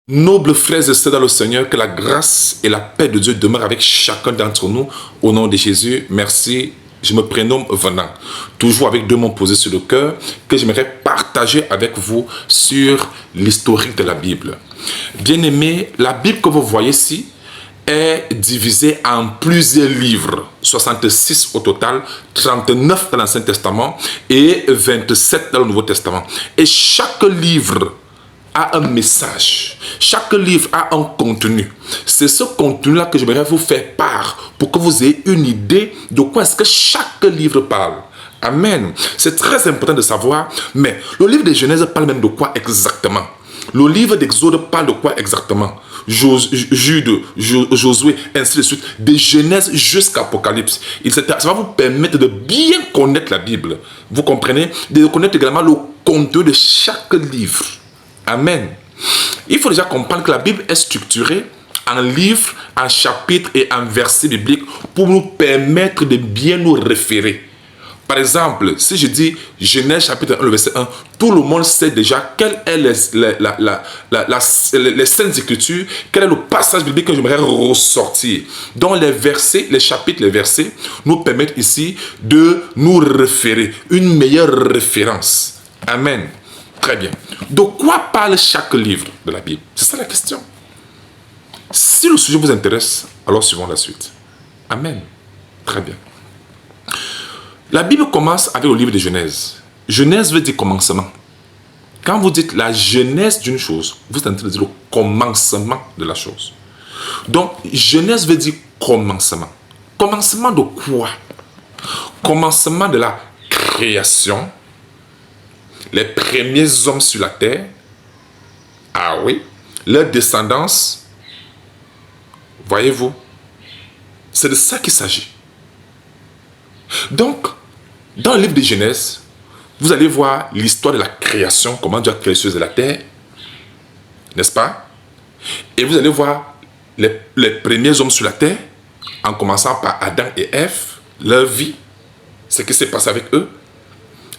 Nobles frères et sœurs dans le Seigneur, que la grâce et la paix de Dieu demeurent avec chacun d'entre nous. Au nom de Jésus, merci. Je me prénomme Venant, toujours avec deux mots posés sur le cœur que j'aimerais partager avec vous sur l'historique de la Bible. Bien-aimés, la Bible que vous voyez ici est divisée en plusieurs livres, 66 au total, 39 dans l'Ancien Testament et 27 dans le Nouveau Testament. Et chaque livre a un message. Chaque livre a un contenu. C'est ce contenu-là que j'aimerais vous faire part pour que vous ayez une idée de quoi est-ce que chaque livre parle. Amen. C'est très important de savoir, mais le livre de Genèse parle même de quoi exactement? Le livre d'Exode parle de quoi exactement? Jude, Josué, ainsi de suite, de Genèse jusqu'à Apocalypse. Ça va vous permettre de bien connaître la Bible. Vous comprenez? De connaître également le contenu de chaque livre. Amen. Il faut déjà comprendre que la Bible est structurée en livres, en chapitres et en versets bibliques pour nous permettre de bien nous référer. Par exemple, si je dis Genèse chapitre 1, le verset 1, tout le monde sait déjà quelles sont les Saintes Écritures, quel est le passage biblique que j'aimerais ressortir. Donc les versets, les chapitres, les versets nous permettent ici de nous référer, une meilleure référence. Amen. Très bien. De quoi parle chaque livre de la Bible? C'est ça la question. Si le sujet vous intéresse, alors suivons la suite. Amen. Très bien. La Bible commence avec le livre de Genèse. Genèse veut dire commencement. Quand vous dites la genèse d'une chose, vous êtes en train de dire le commencement de la chose. Donc, Genèse veut dire commencement. Commencement de quoi? Commencement de la création. Les premiers hommes sur la terre, ah oui, leur descendance, voyez-vous, c'est de ça qu'il s'agit. Donc, dans le livre de Genèse, vous allez voir l'histoire de la création, comment Dieu a créé les choses de la terre, n'est-ce pas? Et vous allez voir les premiers hommes sur la terre, en commençant par Adam et Ève, leur vie, ce qui s'est passé avec eux,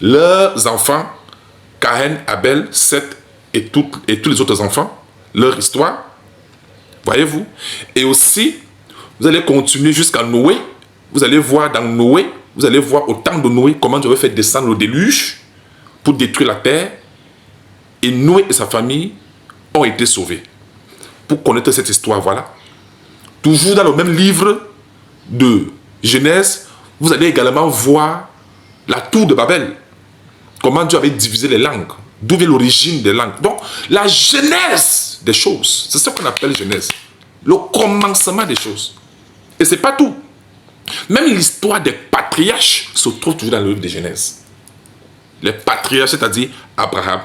leurs enfants, Caïn, Abel, Seth et tous les autres enfants, leur histoire, voyez-vous. Et aussi, vous allez continuer jusqu'à Noé. Vous allez voir dans Noé, vous allez voir au temps de Noé comment Dieu avait fait descendre le déluge pour détruire la terre. Et Noé et sa famille ont été sauvés. Pour connaître cette histoire, voilà. Toujours dans le même livre de Genèse, vous allez également voir la tour de Babel. Comment Dieu avait divisé les langues, d'où vient l'origine des langues. Donc, la genèse des choses, c'est ce qu'on appelle genèse. Le commencement des choses. Et ce n'est pas tout. Même l'histoire des patriarches se trouve toujours dans le livre de Genèse. Les patriarches, c'est-à-dire Abraham,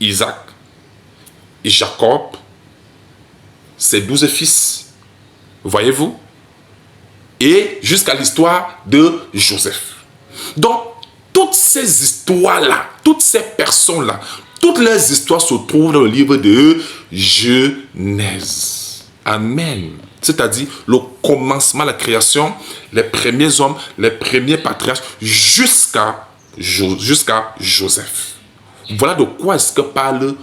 Isaac, Jacob, ses 12 fils, voyez-vous, et jusqu'à l'histoire de Joseph. Donc, toutes ces histoires-là, toutes ces personnes-là, toutes leurs histoires se trouvent dans le livre de Genèse. Amen. C'est-à-dire le commencement, la création, les premiers hommes, les premiers patriarches, jusqu'à Joseph. Voilà de quoi est-ce que parle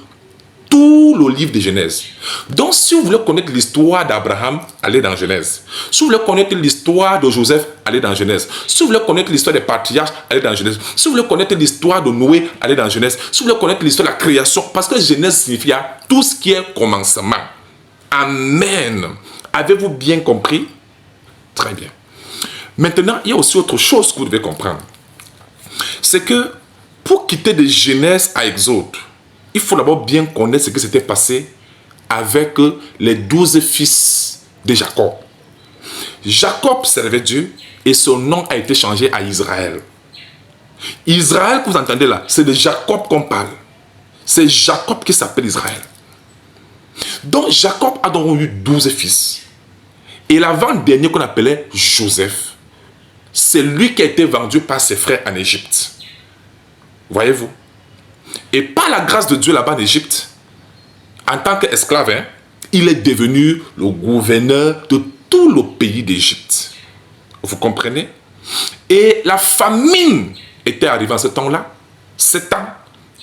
tout le livre de Genèse. Donc, si vous voulez connaître l'histoire d'Abraham, allez dans Genèse. Si vous voulez connaître l'histoire de Joseph, allez dans Genèse. Si vous voulez connaître l'histoire des patriarches, allez dans Genèse. Si vous voulez connaître l'histoire de Noé, allez dans Genèse. Si vous voulez connaître l'histoire de la création, parce que Genèse signifie tout ce qui est commencement. Amen. Avez-vous bien compris? Très bien. Maintenant, il y a aussi autre chose que vous devez comprendre. C'est que pour quitter de Genèse à Exode, il faut d'abord bien connaître ce qui s'était passé avec les 12 fils de Jacob. Jacob servait Dieu et son nom a été changé à Israël. Israël que vous entendez là, c'est de Jacob qu'on parle. C'est Jacob qui s'appelle Israël. Donc Jacob a donc eu 12 fils. Et l'avant-dernier qu'on appelait Joseph, c'est lui qui a été vendu par ses frères en Égypte. Voyez-vous? Et par la grâce de Dieu là-bas en Égypte, en tant qu'esclave, il est devenu le gouverneur de tout le pays d'Égypte. Vous comprenez? Et la famine était arrivée en ce temps-là, 7 ans.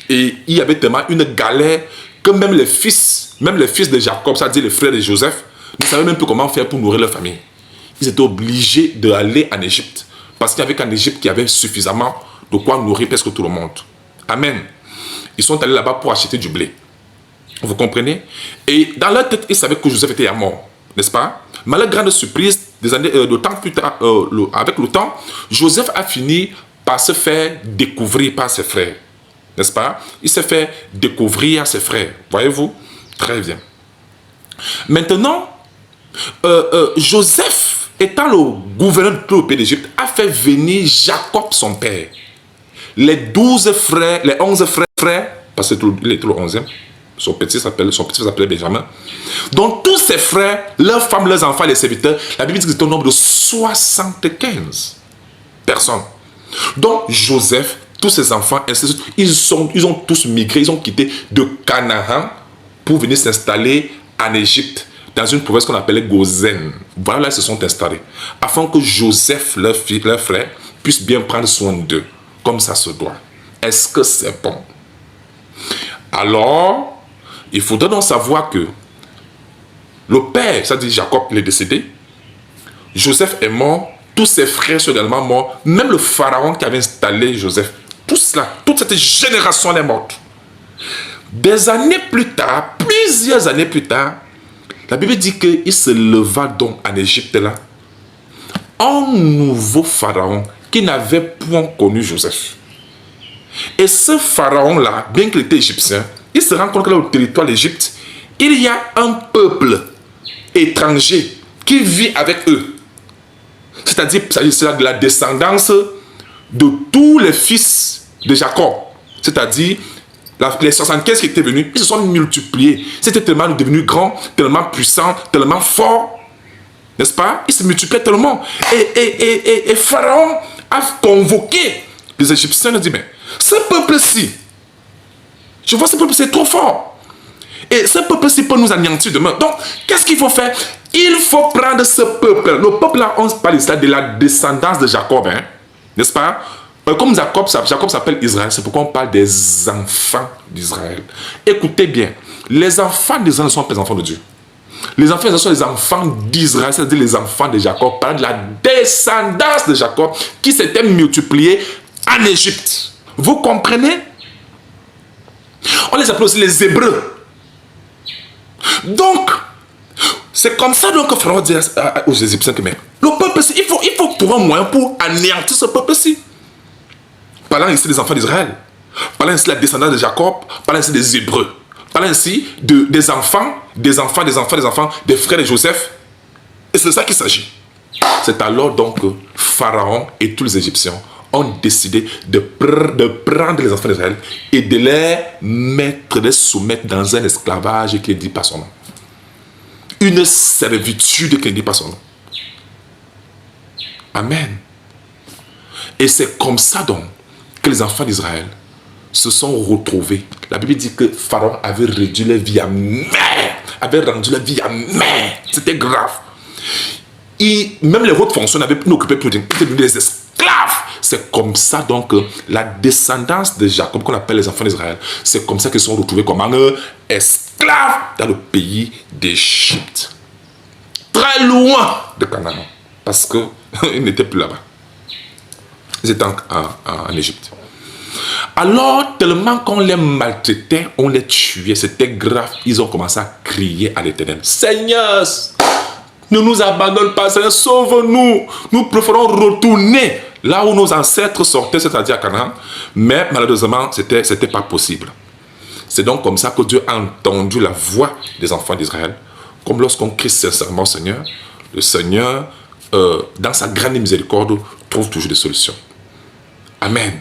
Et il y avait tellement une galère que même les fils de Jacob, c'est-à-dire les frères de Joseph, ne savaient même plus comment faire pour nourrir leur famille. Ils étaient obligés d'aller en Égypte. Parce qu'il y avait qu'en Égypte qu'il y avait suffisamment de quoi nourrir presque tout le monde. Amen. Ils sont allés là-bas pour acheter du blé. Vous comprenez? Et dans leur tête, ils savaient que Joseph était mort. N'est-ce pas? Mais la grande surprise, de temps plus tard, avec le temps, Joseph a fini par se faire découvrir par ses frères. N'est-ce pas? Il s'est fait découvrir à ses frères. Voyez-vous? Très bien. Maintenant, Joseph, étant le gouverneur de tout le pays d'Égypte, a fait venir Jacob, son père. Les 12 frères, les 11 frères, parce qu'il était le 11e, son petit s'appelait Benjamin. Donc tous ses frères, leurs femmes, leurs enfants, les serviteurs, la Bible dit que c'était au nombre de 75 personnes. Donc Joseph, tous ses enfants, ils ont tous migré, ils ont quitté de Canaan pour venir s'installer en Égypte, dans une province qu'on appelait Gozen. Voilà, là, ils se sont installés, afin que Joseph, leur frère, puisse bien prendre soin d'eux, comme ça se doit. Est-ce que c'est bon? Alors, il faudrait donc savoir que le père, c'est-à-dire Jacob, il est décédé, Joseph est mort, tous ses frères sont également morts, même le pharaon qui avait installé Joseph, tout cela, toute cette génération est morte. Des années plus tard, plusieurs années plus tard, la Bible dit qu'il se leva donc en Égypte là, un nouveau pharaon qui n'avait point connu Joseph. Et ce pharaon-là, bien qu'il était égyptien, il se rend compte que là, au territoire d'Égypte, il y a un peuple étranger qui vit avec eux. C'est-à-dire, c'est de la descendance de tous les fils de Jacob. C'est-à-dire, les 75 qui étaient venus, ils se sont multipliés. C'était tellement devenu grand, tellement puissant, tellement fort. N'est-ce pas? Ils se multipliaient tellement. Et Pharaon a convoqué les Égyptiens. Il a dit, mais ce peuple-ci, je vois ce peuple, c'est trop fort. Et ce peuple-ci peut nous anéantir demain. Donc, qu'est-ce qu'il faut faire? Il faut prendre ce peuple. Le peuple-là, on parle de la descendance de Jacob. Hein? N'est-ce pas? Comme Jacob s'appelle Israël, c'est pourquoi on parle des enfants d'Israël. Écoutez bien, les enfants d'Israël ne sont pas les enfants de Dieu. Les enfants d'Israël sont les enfants d'Israël, c'est-à-dire les enfants de Jacob, par de la descendance de Jacob qui s'était multipliée en Égypte. Vous comprenez? On les appelle aussi les Hébreux. Donc, c'est comme ça donc que Pharaon dit aux Égyptiens que mais le peuple-ci, il faut trouver un moyen pour anéantir ce peuple-ci. Parlant ici des enfants d'Israël, parlant ici de la descendance de Jacob, parlant ici des Hébreux, parlant ici des enfants, des frères de Joseph. Et c'est de ça qu'il s'agit. C'est alors donc que Pharaon et tous les Égyptiens ont décidé de prendre les enfants d'Israël et de les soumettre dans un esclavage qui ne dit pas son nom. Une servitude qui ne dit pas son nom. Amen. Et c'est comme ça donc que les enfants d'Israël se sont retrouvés. La Bible dit que Pharaon avait réduit leur vie à mer. C'était grave. Même les hautes fonctions n'avaient plus occupé plus d'étaient devenus des esclaves. C'est comme ça donc que la descendance de Jacob, qu'on appelle les enfants d'Israël, c'est comme ça qu'ils se sont retrouvés comme esclaves dans le pays d'Égypte. Très loin de Canaan. Parce qu'ils n'étaient plus là-bas. Ils étaient en Égypte. Alors, tellement qu'on les maltraitait, on les tuait, c'était grave. Ils ont commencé à crier à l'Éternel. Seigneur, ne nous abandonne pas, Seigneur, sauve-nous. Nous préférons retourner là où nos ancêtres sortaient, c'est-à-dire à Canaan. Mais malheureusement, ce n'était pas possible. C'est donc comme ça que Dieu a entendu la voix des enfants d'Israël. Comme lorsqu'on crie sincèrement au Seigneur, le Seigneur, dans sa grande miséricorde, trouve toujours des solutions. Amen.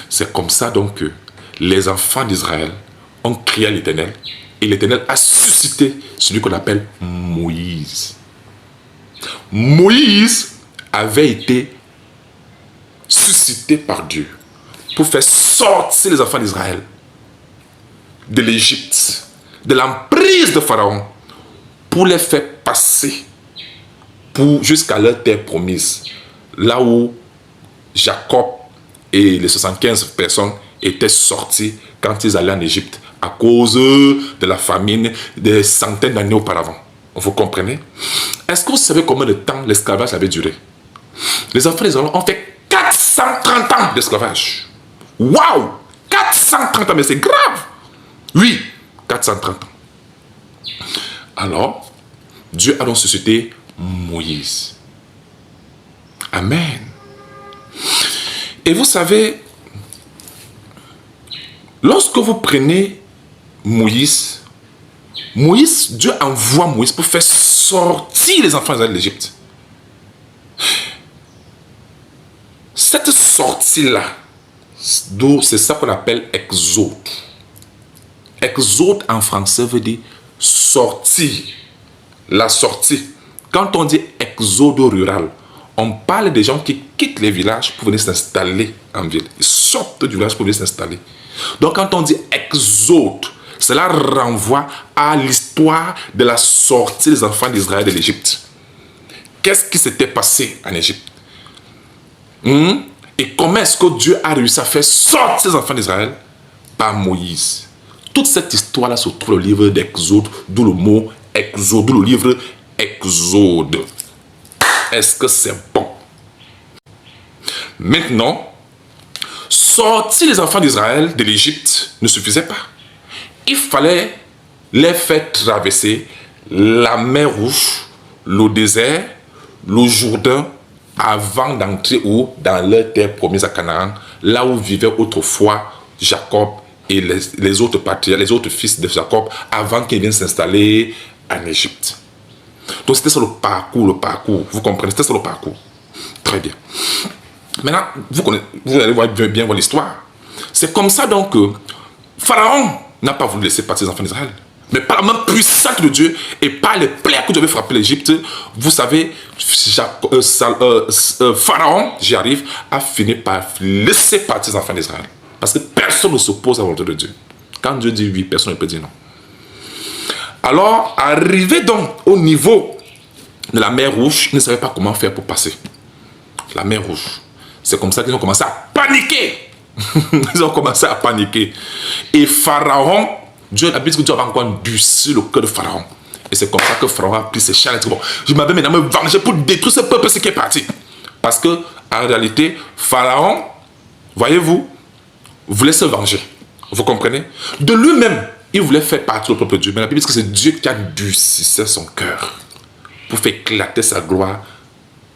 C'est comme ça donc que les enfants d'Israël ont crié à l'Éternel. Et l'Éternel a suscité celui qu'on appelle Moïse. Moïse avait été suscité par Dieu pour faire sortir les enfants d'Israël de l'Égypte, de l'emprise de Pharaon, pour les faire passer jusqu'à leur terre promise, là où Jacob et les 75 personnes étaient sortis quand ils allaient en Égypte à cause de la famine des centaines d'années auparavant. Vous comprenez? Est-ce que vous savez combien de temps l'esclavage avait duré? Les enfants d'Israël ont fait 430 ans d'esclavage. Waouh! 430 ans, mais c'est grave! Oui, 430 ans. Alors, Dieu a donc suscité Moïse. Amen. Et vous savez, lorsque vous prenez Moïse, Dieu envoie Moïse pour faire sortir les enfants d'Israël d'Égypte. Cette sortie-là, c'est ça qu'on appelle exode. Exode en français veut dire sortir. La sortie. Quand on dit exode rural, on parle des gens qui quittent les villages pour venir s'installer en ville. Ils sortent du village pour venir s'installer. Donc quand on dit exode, cela renvoie à l'histoire de la sortie des enfants d'Israël de l'Égypte. Qu'est-ce qui s'était passé en Égypte? Et comment est-ce que Dieu a réussi à faire sortir les enfants d'Israël? Par Moïse. Toute cette histoire-là se trouve dans le livre d'Exode, d'où le mot Exode, d'où le livre Exode. Est-ce que c'est bon? Maintenant, sortir les enfants d'Israël de l'Égypte ne suffisait pas. Il fallait les faire traverser la mer Rouge, le désert, le Jourdain, avant d'entrer dans leur terre promise à Canaan, là où vivaient autrefois Jacob et les autres patriarches, les autres fils de Jacob, avant qu'ils viennent s'installer en Égypte. Donc c'était sur le parcours, vous comprenez, c'était sur le parcours. Très bien. Maintenant, vous allez bien voir l'histoire. C'est comme ça donc que Pharaon n'a pas voulu laisser partir les enfants d'Israël. Mais par la main puissante de Dieu et par les plaies que Dieu avait frappé l'Égypte, vous savez, Pharaon, j'y arrive, a fini par laisser partir les enfants d'Israël. Parce que personne ne s'oppose à la volonté de Dieu. Quand Dieu dit oui, personne ne peut dire non. Alors, arrivé donc au niveau de la mer Rouge, ils ne savaient pas comment faire pour passer. La mer Rouge. C'est comme ça qu'ils ont commencé à paniquer. Ils ont commencé à paniquer. Et Pharaon, Dieu a dit que Dieu avait encore endurci le cœur de Pharaon. Et c'est comme ça que Pharaon a pris ses chars et dit, bon, je m'avais maintenant me venger pour détruire ce peuple qui est parti. Parce que, en réalité, Pharaon, voyez-vous, voulait se venger. Vous comprenez? De lui-même, il voulait faire partie du peuple de Dieu. Mais la Bible dit que c'est Dieu qui a endurci son cœur pour faire éclater sa gloire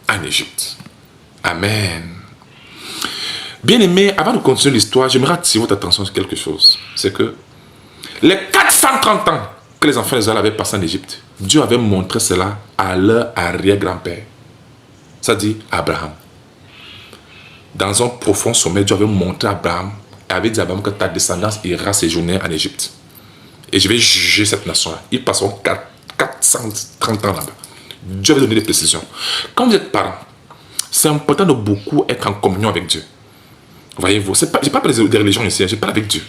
en Égypte. Amen. Bien-aimés, avant de continuer l'histoire, j'aimerais attirer votre attention sur quelque chose. C'est que les 430 ans que les enfants d'Israël avaient passé en Égypte, Dieu avait montré cela à leur arrière-grand-père. C'est-à-dire Abraham. Dans un profond sommet, Dieu avait montré à Abraham, et avait dit à Abraham que ta descendance ira séjourner en Égypte. Et je vais juger cette nation-là. Ils passeront 430 ans là-bas. Dieu avait donné des précisions. Quand vous êtes parent, c'est important de beaucoup être en communion avec Dieu. Voyez-vous, je n'ai pas parlé des religions ici, je parle avec Dieu.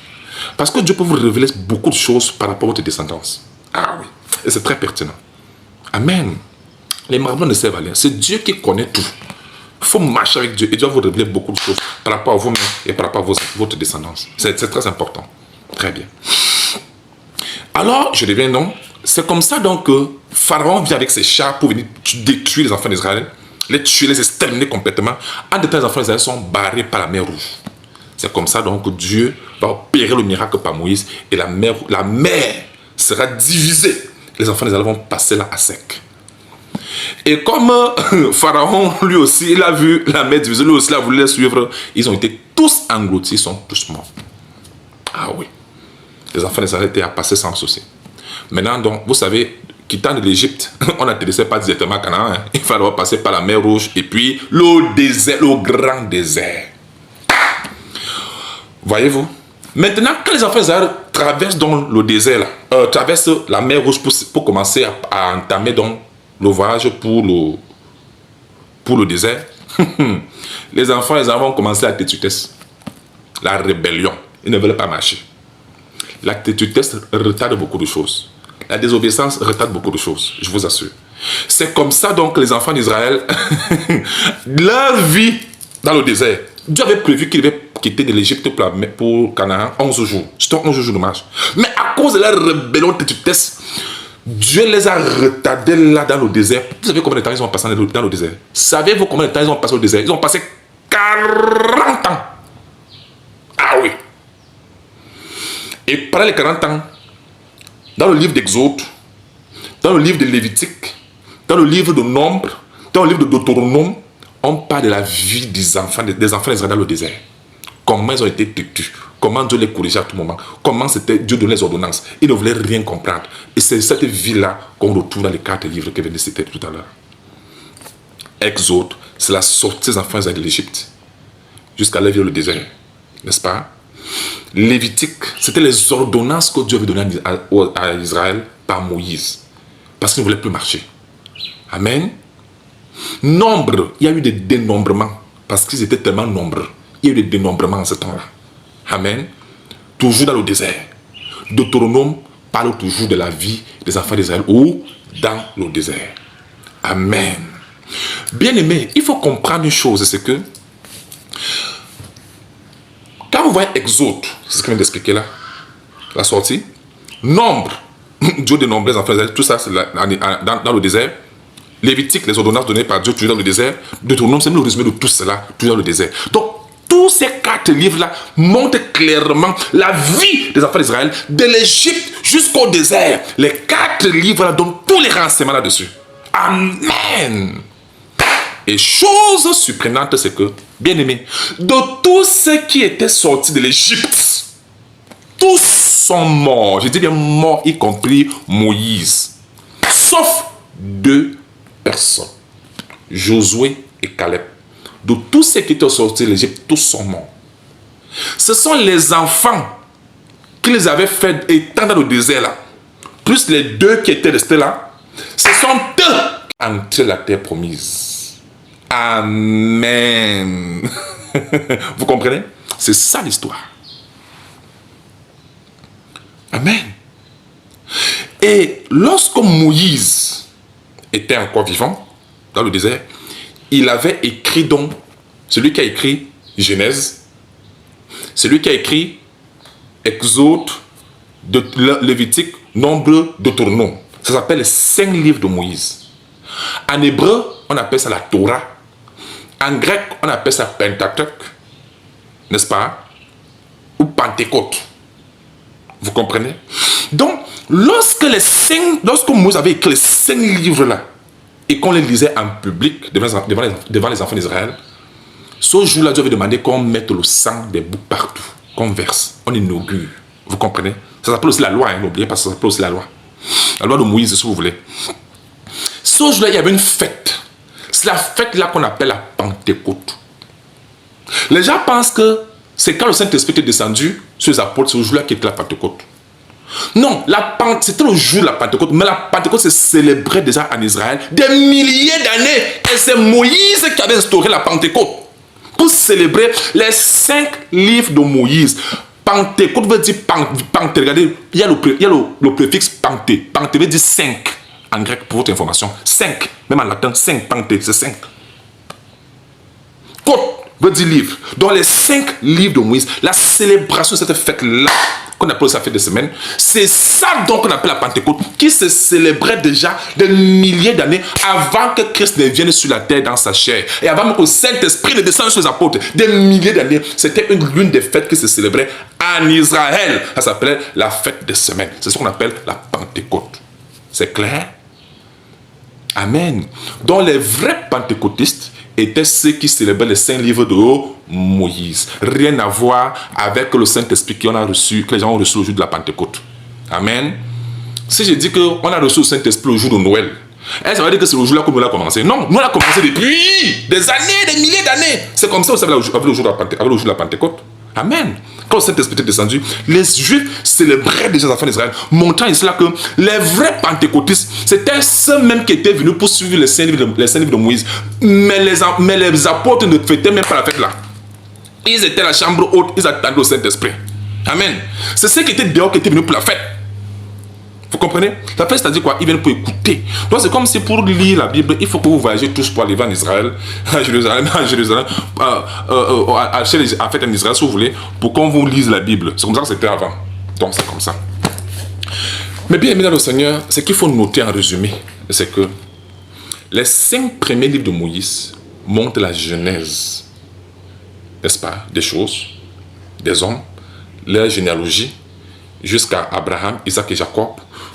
Parce que Dieu peut vous révéler beaucoup de choses par rapport à votre descendance. Ah oui, et c'est très pertinent. Amen. Les marabouts ne servent à rien. C'est Dieu qui connaît tout. Il faut marcher avec Dieu et Dieu va vous révéler beaucoup de choses par rapport à vous-même et par rapport à votre descendance. C'est très important. Très bien. Alors, je reviens donc. C'est comme ça donc que Pharaon vient avec ses chars pour venir détruire les enfants d'Israël, les tuer, les exterminer complètement. En détail, les enfants d'Israël sont barrés par la mer Rouge. C'est comme ça donc que Dieu va opérer le miracle par Moïse et la mer sera divisée. Les enfants d'Israël vont passer là à sec. Et comme Pharaon, lui aussi, il a vu la mer divisée, lui aussi, il a voulu les suivre, ils ont été tous engloutis, ils sont tous morts. Ah oui. Les enfants d'Israël étaient à passer sans souci. Maintenant, donc, vous savez, quittant de l'Égypte, on n'atterrissait pas directement à Canaan. Hein. Il fallait passer par la mer Rouge et puis le désert, le grand désert. Voyez-vous? Maintenant, quand les enfants d'Israël traversent donc le désert, là, traversent la mer Rouge pour commencer à entamer donc le voyage pour le désert, les enfants vont commencer la tétutesse, la rébellion. Ils ne veulent pas marcher. La tétutesse retarde beaucoup de choses. La désobéissance retarde beaucoup de choses, je vous assure. C'est comme ça donc que les enfants d'Israël, leur vie dans le désert Dieu avait prévu qu'il devait quitter de l'Égypte pour Canaan 11 jours. C'était 11 jours de marche. Mais à cause de la rébellion de Thétitès, Dieu les a retardés là dans le désert. Vous savez combien de temps ils ont passé dans le désert? Savez-vous combien de temps ils ont passé au désert? Ils ont passé 40 ans. Ah oui. Et pendant les 40 ans, dans le livre d'Exode, dans le livre de Lévitique, dans le livre de Nombre, dans le livre de Deutéronome, on parle de la vie des enfants d'Israël dans le désert. Comment ils ont été têtus, comment Dieu les corrigeait à tout moment, comment c'était Dieu donnait les ordonnances. Ils ne voulaient rien comprendre. Et c'est cette vie-là qu'on retrouve dans les 4 livres que je viens de citer tout à l'heure. Exode, c'est la sortie des enfants d'Israël de l'Égypte jusqu'à la vie dans le désert, n'est-ce pas? Lévitique, c'était les ordonnances que Dieu avait données à Israël par Moïse, parce qu'il ne voulait plus marcher. Amen. Nombre, il y a eu des dénombrements, parce qu'ils étaient tellement nombreux. Il y a eu des dénombrements en ce temps-là. Amen. Toujours dans le désert. Deutéronome parle toujours de la vie des enfants d'Israël ou dans le désert. Amen. Bien-aimés, il faut comprendre une chose, c'est que quand vous voyez Exode, c'est ce que je viens d'expliquer là, la sortie, Nombre, Dieu dénombre les enfants d'Israël, tout ça c'est dans le désert. Lévitique, les ordonnances données par Dieu, toujours dans le désert. Deutéronome, c'est le résumé de tout cela, toujours dans le désert. Donc, tous ces 4 livres-là montrent clairement la vie des enfants d'Israël, de l'Égypte jusqu'au désert. Les 4 livres-là donnent tous les renseignements là-dessus. Amen. Et chose surprenante, c'est que, bien aimé, de tous ceux qui étaient sortis de l'Égypte, tous sont morts. Je dis bien morts, y compris Moïse. Sauf 2 personnes, Josué et Caleb. De tous ceux qui étaient sortis de l'Égypte, tous sont morts. Ce sont les enfants qui les avaient fait étant dans le désert là, plus les 2 qui étaient restés là, ce sont eux qui ont entré la terre promise. Amen. Vous comprenez? C'est ça l'histoire. Amen. Et lorsque Moïse était encore vivant dans le désert, il avait écrit donc, celui qui a écrit Genèse, celui qui a écrit Exode, Lévitique, Nombre, Deutéronome. Ça s'appelle les 5 livres de Moïse. En hébreu, on appelle ça la Torah. En grec, on appelle ça Pentateuch, n'est-ce pas? Ou Pentecôte. Vous comprenez? Donc, lorsque Moïse avait écrit les 5 livres-là, et qu'on les lisait en public devant les enfants d'Israël, ce jour-là, Dieu avait demandé qu'on mette le sang des boucs partout, qu'on verse, on inaugure. Vous comprenez? Ça s'appelle aussi la loi, hein, n'oubliez pas, ça s'appelle aussi la loi. La loi de Moïse, si vous voulez. Ce jour-là, il y avait une fête. C'est la fête-là qu'on appelle la Pentecôte. Les gens pensent que c'est quand le Saint-Esprit est descendu sur les apôtres, c'est le jour-là qui était la Pentecôte. Non, c'était le jour de la Pentecôte, mais la Pentecôte se célébrait déjà en Israël des milliers d'années. Et c'est Moïse qui avait instauré la Pentecôte pour célébrer les 5 livres de Moïse. Pentecôte veut dire panté. Regardez, il y a le préfixe panté. Panté veut dire 5 en grec pour votre information. 5, même en latin, 5, panté, c'est 5. Côte veut dire livre. Dans les 5 livres de Moïse, la célébration de cette fête-là, qu'on appelle sa fête de semaine, c'est ça donc qu'on appelle la Pentecôte, qui se célébrait déjà des milliers d'années avant que Christ ne vienne sur la terre dans sa chair. Et avant que le Saint-Esprit ne descende sur les apôtres, des milliers d'années, c'était l'une des fêtes qui se célébrait en Israël. Ça s'appelait la fête de semaine. C'est ce qu'on appelle la Pentecôte. C'est clair? Amen. Donc les vrais pentecôtistes étaient ceux qui célébraient les 5 livres de Moïse. Rien à voir avec le Saint-Esprit que les gens ont reçu le jour de la Pentecôte. Amen. Si je dis qu'on a reçu le Saint-Esprit le jour de Noël, ça veut dire que c'est le jour-là que nous l'avons commencé. Non, nous l'avons commencé depuis des années, des milliers d'années. C'est comme ça, vous savez, avec le jour de la Pentecôte. Amen. Quand le Saint-Esprit est descendu, les Juifs célébraient déjà les enfants d'Israël, montrant ici là que les vrais pentecôtistes, c'était ceux-mêmes qui étaient venus pour suivre les 5 livres de Moïse. Mais les apôtres ne fêtaient même pas la fête là. Ils étaient à la chambre haute, ils attendaient le Saint-Esprit. Amen. C'est ceux qui étaient dehors qui étaient venus pour la fête. Vous comprenez? La paix, c'est-à-dire quoi? Ils viennent pour écouter. Donc, c'est comme si pour lire la Bible, il faut que vous voyagez tous pour aller en Israël, à Jérusalem, en fait, en Israël, si vous voulez, pour qu'on vous lise la Bible. C'est comme ça que c'était avant. Donc, c'est comme ça. Mais bien aimé dans le Seigneur, ce qu'il faut noter en résumé, c'est que les 5 premiers livres de Moïse montrent la genèse, n'est-ce pas, des choses, des hommes, leur généalogie, jusqu'à Abraham, Isaac et Jacob,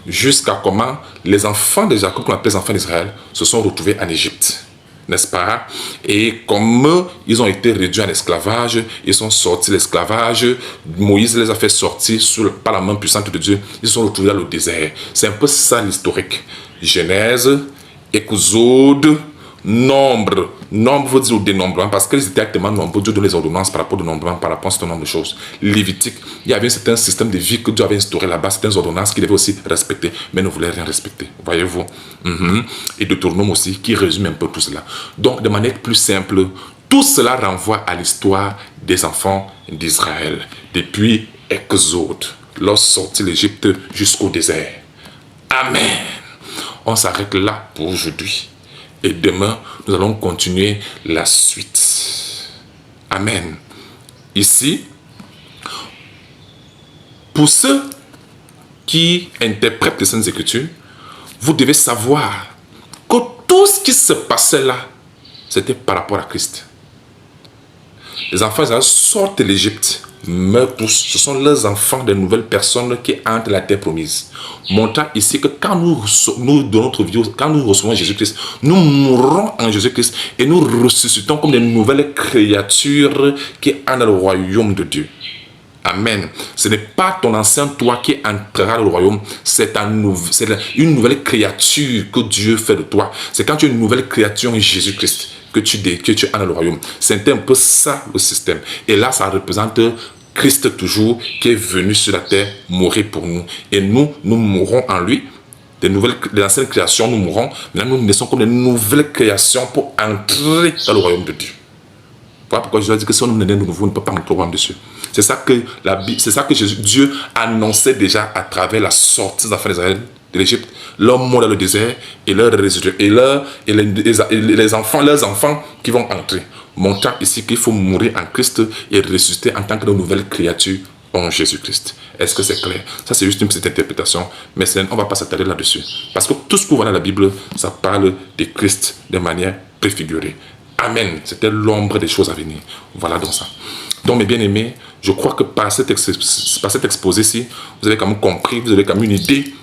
jusqu'à comment les enfants de Jacob, qu'on appelle les enfants d'Israël, se sont retrouvés en Égypte, n'est-ce pas? Et comme ils ont été réduits en esclavage, ils sont sortis de l'esclavage, Moïse les a fait sortir par la main puissante de Dieu, ils se sont retrouvés dans le désert. C'est un peu ça l'historique. Genèse, Exode, nombre veut dire au dénombrement, parce qu'ils étaient actuellement nombreux, Dieu donne les ordonnances par rapport au dénombrement, par rapport à ce nombre de choses. Lévitique, il y avait un certain système de vie que Dieu avait instauré là-bas, certaines ordonnances qu'il devait aussi respecter, mais ne voulait rien respecter, voyez-vous. Et Deutéronome aussi, qui résume un peu tout cela. Donc, de manière plus simple, tout cela renvoie à l'histoire des enfants d'Israël, depuis Exode, leur sortie de l'Égypte jusqu'au désert. Amen. On s'arrête là pour aujourd'hui. Et demain, nous allons continuer la suite. Amen. Ici, pour ceux qui interprètent les Saintes Écritures, vous devez savoir que tout ce qui se passait là, c'était par rapport à Christ. Les enfants d'Israël sortent de l'Égypte, meurent tous. Ce sont leurs enfants, des nouvelles personnes qui entrent la terre promise. Montrant ici que quand nous donnons notre vie, quand nous recevons Jésus-Christ, nous mourrons en Jésus-Christ et nous ressuscitons comme des nouvelles créatures qui entrent dans le royaume de Dieu. Amen. Ce n'est pas ton ancien toi qui entrera dans le royaume, c'est une nouvelle créature que Dieu fait de toi. C'est quand tu es une nouvelle créature en Jésus-Christ que tu entres dans le royaume. C'est un peu ça le système. Et là, ça représente Christ toujours qui est venu sur la terre mourir pour nous. Et nous mourrons en lui. Des anciennes créations, nous mourrons. Maintenant, nous naissons comme des nouvelles créations pour entrer dans le royaume de Dieu. Voilà pourquoi je dis que si on nous naît de nouveau, on ne peut pas entrer au royaume de Dieu. C'est ça que Dieu annonçait déjà à travers la sortie des enfants d'Israël de l'Égypte, leur mort dans le désert et leur résurrection et leurs enfants qui vont entrer. Montrant ici qu'il faut mourir en Christ et ressusciter en tant que de nouvelles créatures en Jésus-Christ. Est-ce que c'est clair? Ça, c'est juste une petite interprétation, mais on ne va pas s'attarder là-dessus. Parce que tout ce qu'on voit dans la Bible, ça parle de Christ de manière préfigurée. Amen. C'était l'ombre des choses à venir. Voilà donc ça. Donc, mes bien-aimés, je crois que par cet exposé-ci, vous avez quand même compris, vous avez quand même une idée